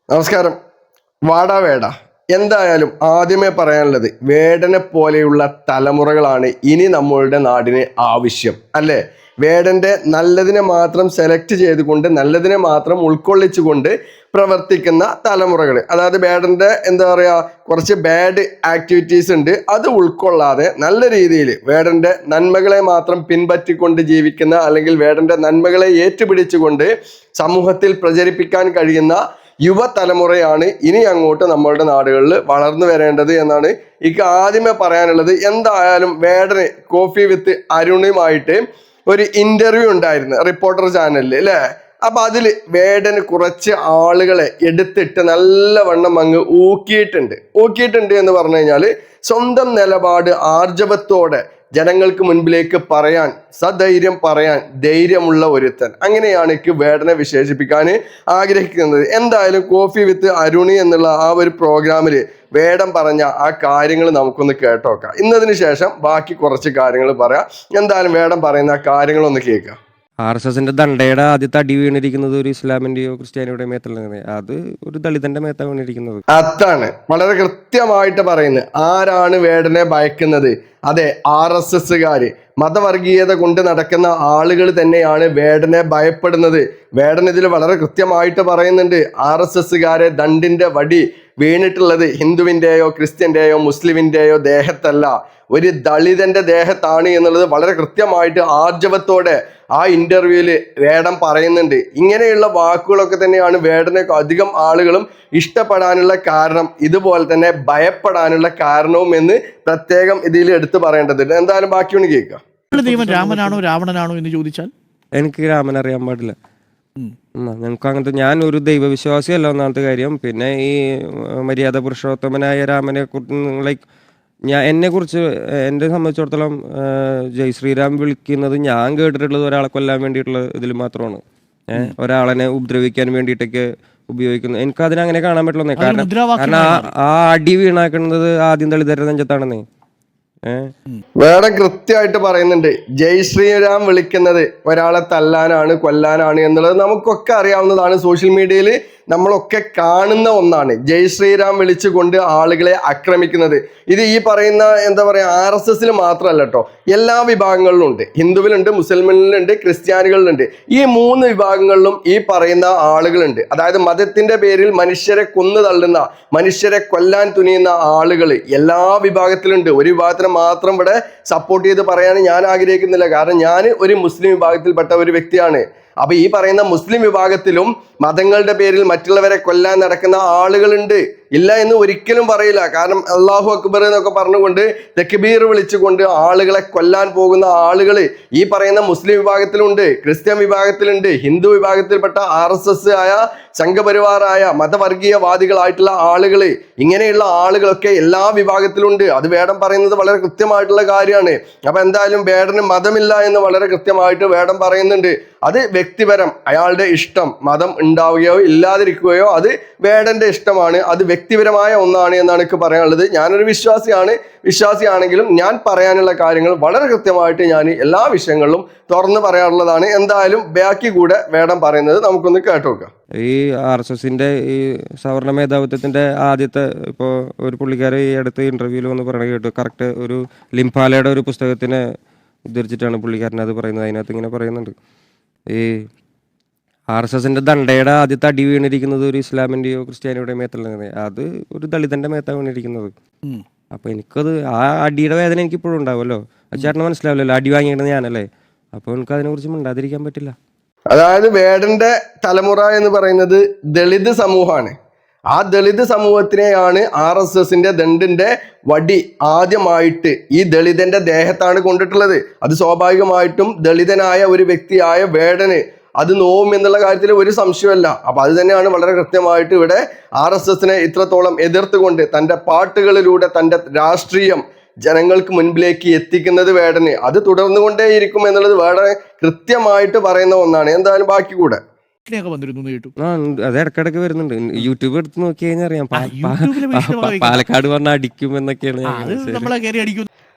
നമസ്കാരം. വാടാ വേട. എന്തായാലും ആദ്യമേ പറയാനുള്ളത്, വേടനെ പോലെയുള്ള തലമുറകളാണ് ഇനി നമ്മളുടെ നാടിന് ആവശ്യം, അല്ലേ? വേടന്റെ നല്ലതിനെ മാത്രം സെലക്ട് ചെയ്തുകൊണ്ട്, നല്ലതിനെ മാത്രം ഉൾക്കൊള്ളിച്ചുകൊണ്ട് പ്രവർത്തിക്കുന്ന തലമുറകൾ. അതായത് വേടന്റെ എന്താ പറയാ, കുറച്ച് ബാഡ് ആക്ടിവിറ്റീസ് ഉണ്ട്, അത് ഉൾക്കൊള്ളാതെ നല്ല രീതിയിൽ വേടന്റെ നന്മകളെ മാത്രം പിൻപറ്റിക്കൊണ്ട് ജീവിക്കുന്ന, അല്ലെങ്കിൽ വേടന്റെ നന്മകളെ ഏറ്റുപിടിച്ചുകൊണ്ട് സമൂഹത്തിൽ പ്രചരിപ്പിക്കാൻ കഴിയുന്ന യുവതലമുറയാണ് ഇനി അങ്ങോട്ട് നമ്മളുടെ നാടുകളിൽ വളർന്നു വരേണ്ടത് എന്നാണ് എനിക്ക് ആദ്യമേ പറയാനുള്ളത്. എന്തായാലും വേടന് കോഫി വിത്ത് അരുണുമായിട്ട് ഒരു ഇന്റർവ്യൂ ഉണ്ടായിരുന്നു റിപ്പോർട്ടർ ചാനലിൽ, അല്ലേ? അപ്പൊ അതിൽ വേടന് കുറച്ച് ആളുകളെ എടുത്തിട്ട് നല്ലവണ്ണം അങ്ങ് ഊക്കിയിട്ടുണ്ട് എന്ന് പറഞ്ഞു കഴിഞ്ഞാൽ, സ്വന്തം നിലപാട് ആർജവത്തോടെ ജനങ്ങൾക്ക് മുൻപിലേക്ക് പറയാൻ, സധൈര്യം പറയാൻ ധൈര്യമുള്ള ഒരുത്തൻ, അങ്ങനെയാണ് എനിക്ക് വേടനെ വിശേഷിപ്പിക്കാൻ ആഗ്രഹിക്കുന്നത്. എന്തായാലും കോഫി വിത്ത് അരുണി എന്നുള്ള ആ ഒരു പ്രോഗ്രാമിൽ വേടൻ പറഞ്ഞ ആ കാര്യങ്ങൾ നമുക്കൊന്ന് കേട്ടോക്കാം. ഇന്നതിന് ശേഷം ബാക്കി കുറച്ച് കാര്യങ്ങൾ പറയാം. എന്തായാലും വേടൻ പറയുന്ന ആ കാര്യങ്ങളൊന്ന് കേൾക്കാം. RSSന്റെ ദണ്ഡയുടെ ആദ്യത്തെ അടി വീണിരിക്കുന്നത് ഒരു ഇസ്ലാമിന്റെയോ ക്രിസ്ത്യാനിയുടെയോ മേത്തല്ല, അത് ഒരു ദളിതന്റെ മേത്താണ് വീണിരിക്കുന്നത്. അതാണ് വളരെ കൃത്യമായിട്ട് പറയുന്നത്. ആരാണ് വേടനെ ഭയക്കുന്നത്? അതെ, RSSകാര്. മതവർഗീയത കൊണ്ട് നടക്കുന്ന ആളുകൾ തന്നെയാണ് വേടനെ ഭയപ്പെടുന്നത്. വേടൻ ഇതിൽ വളരെ കൃത്യമായിട്ട് പറയുന്നുണ്ട്, RSSകാരെ ദണ്ടിന്റെ വടി വീണിട്ടുള്ളത് ഹിന്ദുവിൻ്റെയോ ക്രിസ്ത്യൻ്റെയോ മുസ്ലിമിൻ്റെയോ ദേഹത്തല്ല, ഒരു ദളിതന്റെ ദേഹത്താണ് എന്നുള്ളത് വളരെ കൃത്യമായിട്ട് ആർജവത്തോടെ ആ ഇന്റർവ്യൂവിൽ വേടൻ പറയുന്നുണ്ട്. ഇങ്ങനെയുള്ള വാക്കുകളൊക്കെ തന്നെയാണ് വേടനെ അധികം ആളുകളും ഇഷ്ടപ്പെടാനുള്ള കാരണം, ഇതുപോലെ തന്നെ ഭയപ്പെടാനുള്ള കാരണവും എന്ന് പ്രത്യേകം ഇതിൽ എടുത്തു പറയേണ്ടതുണ്ട്. എന്തായാലും ബാക്കി ഒന്ന് കേൾക്കാം. ദൈവം രാമനാണോ രാവണനാണോ എന്ന് ചോദിച്ചാൽ എനിക്ക് രാമൻ അറിയാൻ പാടില്ല. ഞങ്ങൾക്ക് അങ്ങനത്തെ, ഞാൻ ഒരു ദൈവവിശ്വാസിയല്ല ഒന്നാമത്തെ കാര്യം. പിന്നെ ഈ മര്യാദ പുരുഷോത്തമനായ രാമനെ ലൈക്ക് എന്നെ കുറിച്ച് എന്നെ സംബന്ധിച്ചിടത്തോളം ജയ് ശ്രീരാം വിളിക്കുന്നത് ഞാൻ കേട്ടിട്ടുള്ളത് ഒരാളെ കൊല്ലാൻ വേണ്ടിയിട്ടുള്ള ഇതിൽ മാത്രമാണ്. ഒരാളെ ഉപദ്രവിക്കാൻ വേണ്ടിയിട്ടൊക്കെ ഉപയോഗിക്കുന്നത്. എനിക്ക് അതിനങ്ങനെ കാണാൻ പറ്റുള്ളൂ. കാരണം ആ അടി വീണാക്കുന്നത് ആദ്യം ദളിതരുടെ നെഞ്ചത്താണെന്നേ. വേറെ കൃത്യമായിട്ട് പറയുന്നുണ്ട്, ജയ് ശ്രീരാം വിളിക്കുന്നത് ഒരാളെ തല്ലാനാണ്, കൊല്ലാനാണ് എന്നുള്ളത് നമുക്കൊക്കെ അറിയാവുന്നതാണ്. സോഷ്യൽ മീഡിയയിൽ നമ്മളൊക്കെ കാണുന്ന ഒന്നാണ്. ജയ് ശ്രീരാം വിളിച്ചുകൊണ്ട് ആളുകളെ ആക്രമിക്കുന്നത്. ഇത് ഈ പറയുന്ന എന്താ പറയാ, RSSൽ മാത്രമല്ല കേട്ടോ, എല്ലാ വിഭാഗങ്ങളിലും ഉണ്ട്. ഹിന്ദുവിലുണ്ട്, മുസ്ലിമിലുണ്ട്, ക്രിസ്ത്യാനികളിലുണ്ട്. ഈ 3 വിഭാഗങ്ങളിലും ഈ പറയുന്ന ആളുകളുണ്ട്. അതായത് മതത്തിന്റെ പേരിൽ മനുഷ്യരെ കൊന്നു തള്ളുന്ന, മനുഷ്യരെ കൊല്ലാൻ തുനിയുന്ന ആളുകൾ എല്ലാ വിഭാഗത്തിലുണ്ട്. ഒരു വിഭാഗത്തിനെ മാത്രം ഇവിടെ സപ്പോർട്ട് ചെയ്ത് പറയാൻ ഞാൻ ആഗ്രഹിക്കുന്നില്ല, കാരണം ഞാൻ ഒരു മുസ്ലിം വിഭാഗത്തിൽപ്പെട്ട ഒരു വ്യക്തിയാണ്. അപ്പൊ ഈ പറയുന്ന മുസ്ലിം വിഭാഗത്തിലും മതങ്ങളുടെ പേരിൽ മറ്റുള്ളവരെ കൊല്ലാൻ നടക്കുന്ന ആളുകളുണ്ട്. ഇല്ല എന്ന് ഒരിക്കലും പറയില്ല. കാരണം അല്ലാഹു അക്ബർ എന്നൊക്കെ പറഞ്ഞുകൊണ്ട് തക്ബീർ വിളിച്ചുകൊണ്ട് ആളുകളെ കൊല്ലാൻ പോകുന്ന ആളുകൾ ഈ പറയുന്ന മുസ്ലിം വിഭാഗത്തിലുണ്ട്, ക്രിസ്ത്യൻ വിഭാഗത്തിലുണ്ട്, ഹിന്ദു വിഭാഗത്തിൽപ്പെട്ട RSS ആയ സംഘപരിവാറായ മതവർഗീയവാദികളായിട്ടുള്ള ആളുകൾ, ഇങ്ങനെയുള്ള ആളുകളൊക്കെ എല്ലാ വിഭാഗത്തിലുണ്ട്. അത് വേടൻ പറയുന്നത് വളരെ കൃത്യമായിട്ടുള്ള കാര്യമാണ്. അപ്പൊ എന്തായാലും വേടന് മതമില്ല എന്ന് വളരെ കൃത്യമായിട്ട് വേടൻ പറയുന്നുണ്ട്. അത് വ്യക്തിപരം, അയാളുടെ ഇഷ്ടം. മതം ഉണ്ടാവുകയോ ഇല്ലാതിരിക്കുകയോ അത് വേടന്റെ ഇഷ്ടമാണ്, അത് വ്യക്തിപരമായ ഒന്നാണ് എന്നാണ് എനിക്ക് പറയാനുള്ളത്. ഞാനൊരു വിശ്വാസിയാണെങ്കിലും ഞാൻ പറയാനുള്ള കാര്യങ്ങൾ വളരെ കൃത്യമായിട്ട് ഞാൻ എല്ലാ വിഷയങ്ങളിലും തുറന്ന് പറയാറുള്ളതാണ്. എന്തായാലും ബാക്കി കൂടെ വേടൻ പറയുന്നത് നമുക്കൊന്ന് കേട്ടോക്കാം. ഈ RSSന്റെ ഈ സവർണ മേധാവിത്വത്തിന്റെ ആദ്യത്തെ ഇപ്പോൾ ഒരു പുള്ളിക്കാരെ ഈ അടുത്ത ഇന്റർവ്യൂവിൽ വന്ന് പറയണ കേട്ടു. കറക്റ്റ് ഒരു ലിംഫാലയുടെ ഒരു പുസ്തകത്തിനെ ഉദ്ധരിച്ചിട്ടാണ് പുള്ളിക്കാരൻ അത് പറയുന്നത്. അതിനകത്ത് ഇങ്ങനെ പറയുന്നുണ്ട്, ഈ RSSന്റെ ദണ്ഡയുടെ ആദ്യത്തെ അടി വീണിരിക്കുന്നത് ഒരു ഇസ്ലാമിന്റെയോ ക്രിസ്ത്യാനിയുടെയോ മേത്തല്ല, അത് ഒരു ദളിതന്റെ മേത്താണ് വീണിരിക്കുന്നത്. അപ്പൊ എനിക്കത് ആ അടിയുടെ വേദന എനിക്ക് ഇപ്പോഴും ഉണ്ടാവുമല്ലോ. ചേട്ടന് മനസ്സിലാവില്ലല്ലോ, അടി വാങ്ങിയത് ഞാനല്ലേ. അപ്പൊ എനിക്ക് അതിനെ കുറിച്ച് മിണ്ടാതിരിക്കാൻ പറ്റില്ല. അതായത് വേടന്റെ തലമുറ എന്ന് പറയുന്നത് ദളിത് സമൂഹമാണ്. ആ ദളിത് സമൂഹത്തിനെയാണ് RSSന്റെ ദണ്ടിന്റെ വടി ആദ്യമായിട്ട് ഈ ദളിതന്റെ ദേഹത്താണ് കൊണ്ടിട്ടുള്ളത്. അത് സ്വാഭാവികമായിട്ടും ദളിതനായ ഒരു വ്യക്തിയായ വേടന് അത് നോവും എന്നുള്ള കാര്യത്തിൽ ഒരു സംശയമല്ല. അപ്പൊ അത് തന്നെയാണ് വളരെ കൃത്യമായിട്ട് ഇവിടെ RSSനെ ഇത്രത്തോളം എതിർത്തുകൊണ്ട് തൻ്റെ പാട്ടുകളിലൂടെ തൻ്റെ രാഷ്ട്രീയം ജനങ്ങൾക്ക് മുൻപിലേക്ക് എത്തിക്കുന്നത് വേടന്. അത് തുടർന്നുകൊണ്ടേയിരിക്കും എന്നുള്ളത് വേടൻ കൃത്യമായിട്ട് പറയുന്ന ഒന്നാണ്. എന്തായാലും ബാക്കി കൂടെ അത് ഇടക്കിടക്ക് വരുന്നുണ്ട്. യൂട്യൂബ് എടുത്ത് നോക്കി കഴിഞ്ഞാൽ അറിയാം. പാലക്കാട് പറഞ്ഞ അടിക്കും എന്നൊക്കെയാണ്.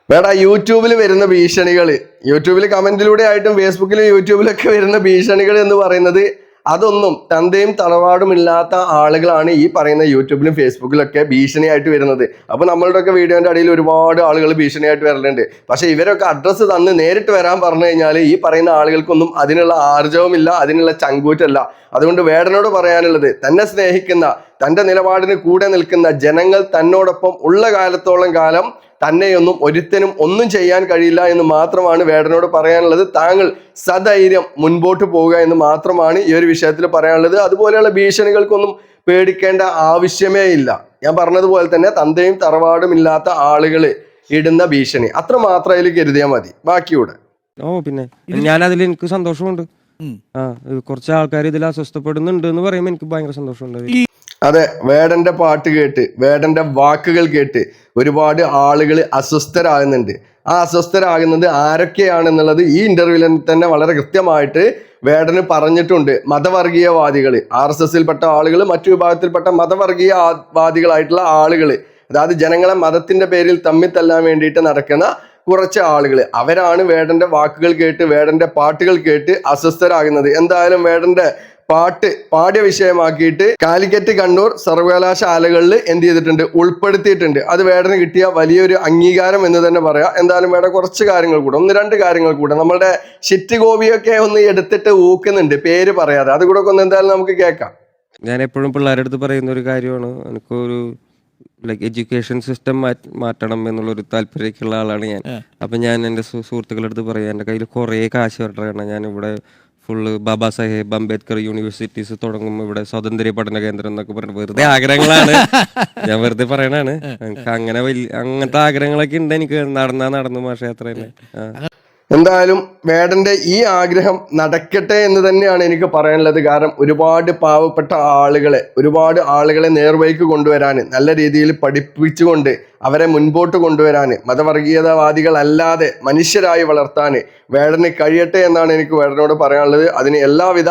വേടാ, യൂട്യൂബിൽ വരുന്ന ഭീഷണികൾ, യൂട്യൂബിൽ കമന്റിലൂടെ ആയിട്ടും ഫേസ്ബുക്കിലും യൂട്യൂബിലൊക്കെ വരുന്ന ഭീഷണികൾ എന്ന് പറയുന്നത് അതൊന്നും തന്തയും തറവാടും ഇല്ലാത്ത ആളുകളാണ് ഈ പറയുന്ന യൂട്യൂബിലും ഫേസ്ബുക്കിലൊക്കെ ഭീഷണിയായിട്ട് വരുന്നത്. അപ്പൊ നമ്മളുടെ ഒക്കെ വീഡിയോന്റെ അടിയിൽ ഒരുപാട് ആളുകൾ ഭീഷണിയായിട്ട് വരലുണ്ട്. പക്ഷെ ഇവരൊക്കെ അഡ്രസ്സ് തന്ന് നേരിട്ട് വരാൻ പറഞ്ഞു കഴിഞ്ഞാൽ ഈ പറയുന്ന ആളുകൾക്കൊന്നും അതിനുള്ള ആർജവമില്ല, അതിനുള്ള ചങ്കൂറ്റല്ല. അതുകൊണ്ട് വേടനോട് പറയാനുള്ളത്, തന്നെ സ്നേഹിക്കുന്ന, തന്റെ നിലപാടിന് കൂടെ നിൽക്കുന്ന ജനങ്ങൾ തന്നോടൊപ്പം ഉള്ള കാലത്തോളം കാലം തന്നെയൊന്നും ഒരുത്തനും ഒന്നും ചെയ്യാൻ കഴിയില്ല എന്ന് മാത്രമാണ് വേടനോട് പറയാനുള്ളത്. താങ്കൾ സധൈര്യം മുൻപോട്ട് പോവുക എന്ന് മാത്രമാണ് ഈ ഒരു വിഷയത്തിൽ പറയാനുള്ളത്. അതുപോലെയുള്ള ഭീഷണികൾക്കൊന്നും പേടിക്കേണ്ട ആവശ്യമേ ഇല്ല. ഞാൻ പറഞ്ഞതുപോലെ തന്നെ തന്തയും തറവാടും ഇല്ലാത്ത ആളുകൾ ഇടുന്ന ഭീഷണി അത്ര മാത്രം അതിൽ കരുതിയാൽ മതി. ബാക്കിയൂടെ പിന്നെ ഞാനതിൽ എനിക്ക് സന്തോഷമുണ്ട്. കുറച്ച് ആൾക്കാർ ഇതിൽ അസ്വസ്ഥപ്പെടുന്നുണ്ട് എന്ന് പറയുമ്പോൾ എനിക്ക് ഭയങ്കര സന്തോഷമുണ്ട്. അതെ, വേടന്റെ പാട്ട് കേട്ട്, വേടന്റെ വാക്കുകൾ കേട്ട് ഒരുപാട് ആളുകൾ അസ്വസ്ഥരാകുന്നുണ്ട്. ആ അസ്വസ്ഥരാകുന്നത് ആരൊക്കെയാണെന്നുള്ളത് ഈ ഇന്റർവ്യൂവിൽ തന്നെ വളരെ കൃത്യമായിട്ട് വേടന് പറഞ്ഞിട്ടുണ്ട്. മതവർഗീയവാദികൾ, RSSൽപ്പെട്ട ആളുകൾ, മറ്റു വിഭാഗത്തിൽപ്പെട്ട മതവർഗീയവാദികളായിട്ടുള്ള ആളുകൾ, അതായത് ജനങ്ങളെ മതത്തിന്റെ പേരിൽ തമ്മിൽ തല്ലാൻ വേണ്ടിയിട്ട് നടക്കുന്ന കുറച്ച് ആളുകൾ, അവരാണ് വേടന്റെ വാക്കുകൾ കേട്ട്, വേടന്റെ പാട്ടുകൾ കേട്ട് അസ്വസ്ഥരാകുന്നത്. എന്തായാലും വേടന്റെ പാട്ട് പാഠ്യ വിഷയമാക്കിയിട്ട് കാലിക്കറ്റ്, കണ്ണൂർ സർവകലാശാലകളിൽ എന്ത് ചെയ്തിട്ടുണ്ട്, ഉൾപ്പെടുത്തിയിട്ടുണ്ട്. അത് വേടന് കിട്ടിയ വലിയൊരു അംഗീകാരം എന്ന് തന്നെ പറയാം. എന്തായാലും വേട കുറച്ച് കാര്യങ്ങൾ കൂടെ, 1-2 കാര്യങ്ങൾ കൂടെ, നമ്മളുടെ ഷിറ്റ് ഗോപിയൊക്കെ ഒന്ന് എടുത്തിട്ട് ഊക്കുന്നുണ്ട് പേര് പറയാതെ, അത് കൂടെ ഒന്ന് എന്തായാലും നമുക്ക് കേൾക്കാം. ഞാൻ എപ്പോഴും പിള്ളേരുടെ അടുത്ത് പറയുന്ന ഒരു കാര്യമാണ്, എനിക്കൊരു എഡ്യൂക്കേഷൻ സിസ്റ്റം മാറ്റണം എന്നുള്ളൊരു താല്പര്യമൊക്കെയുള്ള ആളാണ് ഞാൻ. അപ്പം ഞാൻ എൻ്റെ സുഹൃത്തുക്കളുടെ അടുത്ത് പറയാം, എൻ്റെ കയ്യിൽ കുറേ കാശ് വരട്ടെ, ഞാൻ ഇവിടെ ഫുള്ള് ബാബാ സാഹേബ് അംബേദ്കർ യൂണിവേഴ്സിറ്റീസ് തുടങ്ങുമ്പോൾ ഇവിടെ സ്വാതന്ത്ര്യ പഠന കേന്ദ്രം എന്നൊക്കെ പറഞ്ഞു വെറുതെ ആഗ്രഹങ്ങളാണ്, ഞാൻ വെറുതെ പറയണാണ്. എനിക്ക് അങ്ങനത്തെ ആഗ്രഹങ്ങളൊക്കെ ഉണ്ട്. എനിക്ക് നടന്നു മാഷേ, അത്ര തന്നെ. എന്തായാലും വേടന്റെ ഈ ആഗ്രഹം നടക്കട്ടെ എന്ന് തന്നെയാണ് എനിക്ക് പറയാനുള്ളത്. കാരണം ഒരുപാട് പാവപ്പെട്ട ആളുകളെ നേർവഴിക്ക് കൊണ്ടുവരാൻ, നല്ല രീതിയിൽ പഠിപ്പിച്ചുകൊണ്ട് അവരെ മുൻപോട്ട് കൊണ്ടുവരാൻ, മതവർഗീയതാവാദികളല്ലാതെ മനുഷ്യരായി വളർത്താൻ വേടന് കഴിയട്ടെ എന്നാണ് എനിക്ക് വേടനോട് പറയാനുള്ളത്. അതിന് എല്ലാവിധ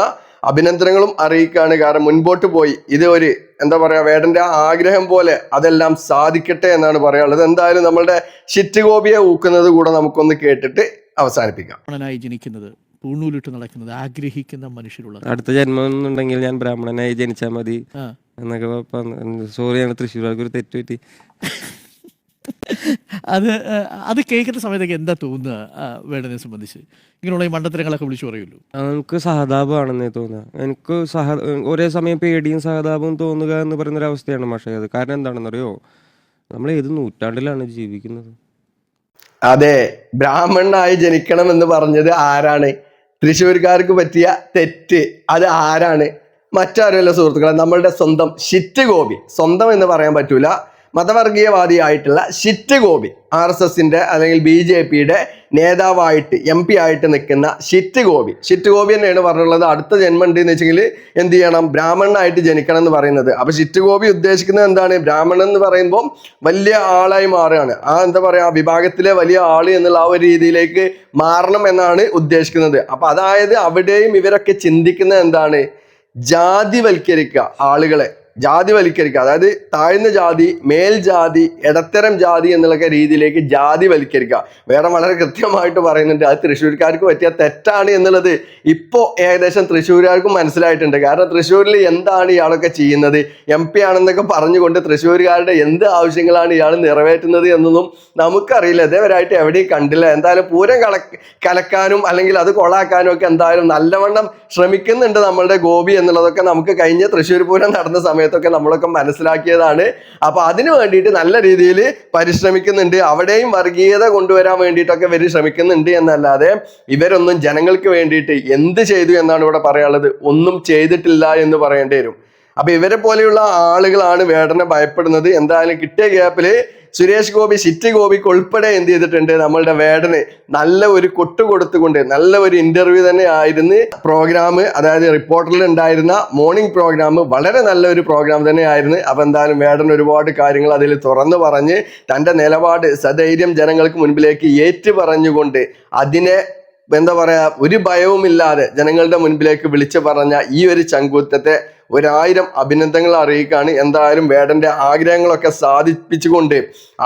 അഭിനന്ദനങ്ങളും അറിയിക്കുകയാണ്. കാരണം മുൻപോട്ട് പോയി ഇത് ഒരു എന്താ പറയാ, വേടന്റെ ആഗ്രഹം പോലെ അതെല്ലാം സാധിക്കട്ടെ എന്നാണ് പറയാനുള്ളത്. എന്തായാലും നമ്മളുടെ ഷിറ്റ് ഗോപിയെ ഊക്കുന്നത് കൂടെ നമുക്കൊന്ന് കേട്ടിട്ട് അവസാനിപ്പിക്കാം. ബ്രാഹ്മണനായി ജനിക്കുന്നത്, പൂണൂലിട്ട് നടക്കുന്നത് ആഗ്രഹിക്കുന്ന മനുഷ്യരുള്ള, അടുത്ത ജന്മം എന്നുണ്ടെങ്കിൽ ഞാൻ ബ്രാഹ്മണനായി ജനിച്ചാൽ മതി എന്നൊക്കെ. സോറിയാണ് തൃശ്ശൂർക്ക് ഒരു തെറ്റ് പറ്റി. അത് കേൾക്കുന്ന സമയത്തൊക്കെ എന്താ തോന്നുക വേടനെ സംബന്ധിച്ച്? ഇങ്ങനെയുള്ള ഈ മണ്ടത്തരങ്ങളൊക്കെ വിളിച്ചു പറയുള്ളൂ. നമുക്ക് സഹതാപമാണെന്നേ തോന്നുക. എനിക്ക് ഒരേ സമയം പേടിയും സഹതാപവും തോന്നുക എന്ന് പറയുന്നൊരവസ്ഥയാണ് മാഷേ അത്. കാരണം എന്താണെന്നറിയോ, നമ്മൾ ഏത് നൂറ്റാണ്ടിലാണ് ജീവിക്കുന്നത്? അതെ, ബ്രാഹ്മണനായി ജനിക്കണം എന്ന് പറഞ്ഞത് ആരാണ്? തൃശ്ശൂർക്കാർക്ക് പറ്റിയ തെറ്റ് അത് ആരാണ്? മറ്റാരുമല്ല സുഹൃത്തുക്കളെ, നമ്മളുടെ സ്വന്തം ഷിറ്റ് ഗോപി. സ്വന്തം എന്ന് പറയാൻ പറ്റൂല, മതവർഗീയവാദിയായിട്ടുള്ള ഷിറ്റ് ഗോപി, RSSന്റെ അല്ലെങ്കിൽ BJPയുടെ നേതാവായിട്ട് MP ആയിട്ട് നിൽക്കുന്ന ഷിറ്റ് ഗോപി തന്നെയാണ് പറഞ്ഞുള്ളത്. അടുത്ത ജന്മം ഉണ്ട് എന്ന് വെച്ചെങ്കിൽ എന്ത് ചെയ്യണം, ബ്രാഹ്മണനായിട്ട് ജനിക്കണം എന്ന് പറയുന്നത്. അപ്പൊ ഷിറ്റ് ഗോപി ഉദ്ദേശിക്കുന്നത് എന്താണ്? ബ്രാഹ്മണൻ എന്ന് പറയുമ്പോൾ വലിയ ആളായി മാറുകയാണ്, എന്താ പറയാ, വിഭാഗത്തിലെ വലിയ ആള് എന്നുള്ള ആ ഒരു രീതിയിലേക്ക് മാറണം എന്നാണ് ഉദ്ദേശിക്കുന്നത്. അപ്പൊ അതായത് അവിടെയും ഇവരൊക്കെ ചിന്തിക്കുന്നത് എന്താണ്? ജാതിവൽക്കരിക്കുക ആളുകളെ, ജാതിവൽക്കരിക്കുക. അതായത് താഴ്ന്ന ജാതി, മേൽജാതി, ഇടത്തരം ജാതി എന്നുള്ള രീതിയിലേക്ക് ജാതിവൽക്കരിക്കുക. വേറെ വളരെ കൃത്യമായിട്ട് പറയുന്നുണ്ട്, അത് തൃശ്ശൂർക്കാർക്ക് പറ്റിയ തെറ്റാണ് എന്നുള്ളത് ഇപ്പോൾ ഏകദേശം തൃശ്ശൂർക്കാർക്കും മനസ്സിലായിട്ടുണ്ട്. കാരണം തൃശ്ശൂരിൽ എന്താണ് ഇയാളൊക്കെ ചെയ്യുന്നത്, MP ആണെന്നൊക്കെ പറഞ്ഞുകൊണ്ട് തൃശ്ശൂർക്കാരുടെ എന്ത് ആവശ്യങ്ങളാണ് ഇയാൾ നിറവേറ്റുന്നത് എന്നൊന്നും നമുക്കറിയില്ല. ഇതേവരായിട്ട് എവിടെയും കണ്ടില്ല. എന്തായാലും പൂരം കലക്കാനും അല്ലെങ്കിൽ അത് കൊളാക്കാനും ഒക്കെ എന്തായാലും നല്ലവണ്ണം ശ്രമിക്കുന്നുണ്ട് നമ്മളുടെ ഗോപി എന്നുള്ളതൊക്കെ നമുക്ക് കഴിഞ്ഞ തൃശ്ശൂർ പൂരം നടന്ന സമയത്തൊക്കെ നമ്മളൊക്കെ മനസ്സിലാക്കിയതാണ്. അപ്പൊ അതിനു വേണ്ടിയിട്ട് നല്ല രീതിയിൽ പരിശ്രമിക്കുന്നുണ്ട്. അവിടെയും വർഗീയത കൊണ്ടുവരാൻ വേണ്ടിയിട്ടൊക്കെ ഇവർ ശ്രമിക്കുന്നുണ്ട് എന്നല്ലാതെ ഇവരൊന്നും ജനങ്ങൾക്ക് വേണ്ടിയിട്ട് എന്ത് ചെയ്തു എന്നാണ് ഇവിടെ പറയാനുള്ളത്? ഒന്നും ചെയ്തിട്ടില്ല എന്ന് പറയേണ്ടി വരും. അപ്പൊ ഇവരെ പോലെയുള്ള ആളുകളാണ് വേടനെ ഭയപ്പെടുന്നത്. എന്തായാലും കിട്ടിയ ഗ്യാപ്പില് സുരേഷ് ഗോപി ഷിറ്റ് ഗോപിക്ക് ഉൾപ്പെടെ എന്ത് ചെയ്തിട്ടുണ്ട്, നമ്മളുടെ വേടന് നല്ല ഒരു കൊട്ട് കൊടുത്തുകൊണ്ട് നല്ല ഒരു ഇന്റർവ്യൂ തന്നെ ആയിരുന്നു പ്രോഗ്രാം. അതായത് റിപ്പോർട്ടറിൽ ഉണ്ടായിരുന്ന മോർണിംഗ് പ്രോഗ്രാം വളരെ നല്ലൊരു പ്രോഗ്രാം തന്നെ ആയിരുന്നു. അപ്പൊ എന്തായാലും വേടൻ ഒരുപാട് കാര്യങ്ങൾ അതിൽ തുറന്നു പറഞ്ഞ് തന്റെ നിലപാട് സധൈര്യം ജനങ്ങൾക്ക് മുൻപിലേക്ക് ഏറ്റു പറഞ്ഞുകൊണ്ട് അതിനെ എന്താ പറയാ, ഒരു ഭയവുമില്ലാതെ ജനങ്ങളുടെ മുൻപിലേക്ക് വിളിച്ചു പറഞ്ഞ ഈ ഒരു ചങ്കൂറ്റത്തെ 1000 അഭിനന്ദനങ്ങൾ അറിയിക്കുകയാണ്. എന്തായാലും വേടന്റെ ആഗ്രഹങ്ങളൊക്കെ സാധിപ്പിച്ചുകൊണ്ട്,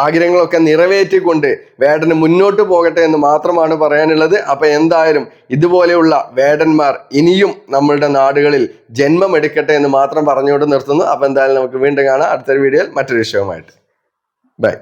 ആഗ്രഹങ്ങളൊക്കെ നിറവേറ്റിക്കൊണ്ട് വേടന് മുന്നോട്ട് പോകട്ടെ എന്ന് മാത്രമാണ് പറയാനുള്ളത്. അപ്പൊ എന്തായാലും ഇതുപോലെയുള്ള വേടന്മാർ ഇനിയും നമ്മളുടെ നാടുകളിൽ ജന്മമെടുക്കട്ടെ എന്ന് മാത്രം പറഞ്ഞുകൊണ്ട് നിർത്തുന്നു. അപ്പൊ എന്തായാലും നമുക്ക് വീണ്ടും കാണാം അടുത്തൊരു വീഡിയോയിൽ മറ്റൊരു വിഷയവുമായിട്ട്. ബൈ.